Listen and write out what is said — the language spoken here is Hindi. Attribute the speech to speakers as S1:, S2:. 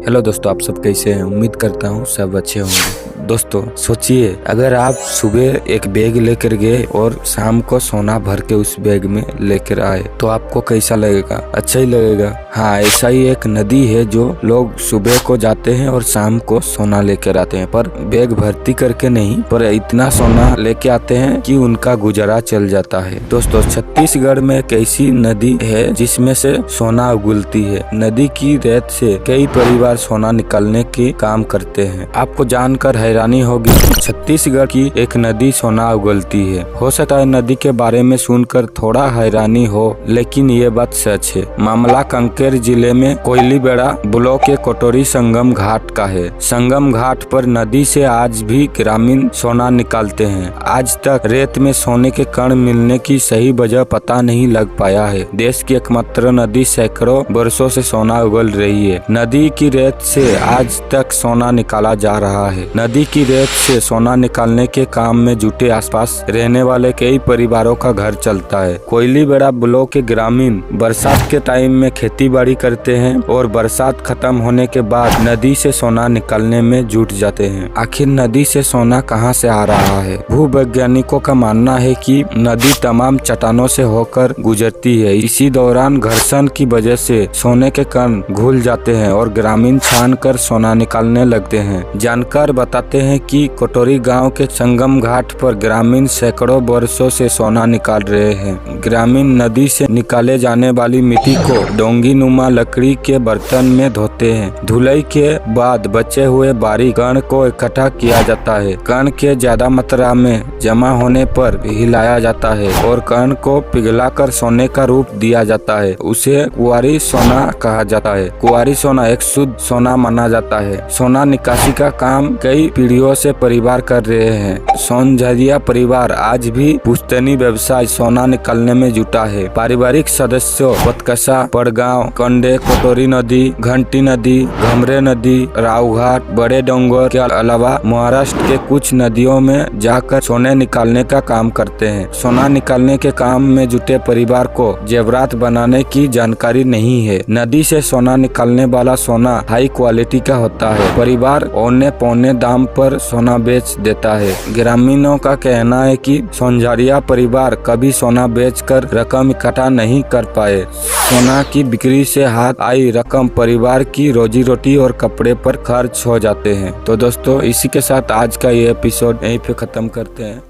S1: हेलो दोस्तों, आप सब कैसे हैं? उम्मीद करता हूँ सब अच्छे होंगे। दोस्तों सोचिए, अगर आप सुबह एक बैग लेकर गए और शाम को सोना भर के उस बैग में लेकर आए तो आपको कैसा लगेगा? अच्छा ही लगेगा। हाँ, ऐसा ही एक नदी है जो लोग सुबह को जाते हैं और शाम को सोना लेकर आते हैं, पर बैग भर्ती करके नहीं, पर इतना सोना लेके आते हैं कि उनका गुजारा चल जाता है। दोस्तों, छत्तीसगढ़ में एक ऐसी नदी है जिसमें से सोना उगलती है। नदी की रेत से कई परिवार सोना निकालने के काम करते हैं। आपको जानकर हैरानी होगी, छत्तीसगढ़ की एक नदी सोना उगलती है। हो सकता है नदी के बारे में सुनकर थोड़ा हैरानी हो, लेकिन ये बात सच है। मामला कांकेर जिले में कोयलीबेड़ा ब्लॉक के कोटोरी संगम घाट का है। संगम घाट पर नदी से आज भी ग्रामीण सोना निकालते हैं। आज तक रेत में सोने के कण मिलने की सही वजह पता नहीं लग पाया है। देश की एकमात्र नदी सैकड़ों वर्षों से सोना उगल रही है। नदी की रेत से आज तक सोना निकाला जा रहा है। नदी की रेत से सोना निकालने के काम में जुटे आसपास रहने वाले कई परिवारों का घर चलता है। कोयलीबेड़ा ब्लॉक के ग्रामीण बरसात के टाइम में खेती बाड़ी करते हैं और बरसात खत्म होने के बाद नदी से सोना निकालने में जुट जाते हैं। आखिर नदी से सोना कहां से आ रहा है? भूवैज्ञानिकों का मानना है कि नदी तमाम चट्टानों से होकर गुजरती है। इसी दौरान घर्षण की वजह से सोने के कण घुल जाते हैं और ग्रामीण छान कर सोना निकालने लगते हैं। जानकार बताते हैं कि कोटोरी गांव के संगम घाट पर ग्रामीण सैकड़ों वर्षों से सोना निकाल रहे हैं। ग्रामीण नदी से निकाले जाने वाली मिट्टी को डोंगी नुमा लकड़ी के बर्तन में धोते हैं। धुलाई के बाद बचे हुए बारीक कण को इकट्ठा किया जाता है। कण के ज्यादा मात्रा में जमा होने पर हिलाया जाता है और कण को पिघलाकर सोने का रूप दिया जाता है। उसे कुंवारी सोना कहा जाता है। कुंवारी सोना एक शुद्ध सोना माना जाता है। सोना निकासी का काम कई पीढ़ियों से परिवार कर रहे हैं। सोनझरिया परिवार आज भी पुश्तैनी व्यवसाय सोना निकालने में जुटा है। पारिवारिक सदस्यों बतकसा, पड़गांव, कंडे, कोटोरी नदी, घंटी नदी, घमरे नदी, रावघाट, बड़े डोंगर के अलावा महाराष्ट्र के कुछ नदियों में जाकर सोने निकालने का काम करते हैं। सोना निकालने के काम में जुटे परिवार को जेवरात बनाने की जानकारी नहीं है। नदी से सोना निकालने वाला सोना हाई क्वालिटी का होता है। परिवार औने पौने दाम पर सोना बेच देता है। ग्रामीणों का कहना है कि सोनझरिया परिवार कभी सोना बेचकर रकम इकट्ठा नहीं कर पाए। सोना की बिक्री से हाथ आई रकम परिवार की रोजी रोटी और कपड़े पर खर्च हो जाते हैं। तो दोस्तों, इसी के साथ आज का ये एपिसोड यहीं पे खत्म करते हैं।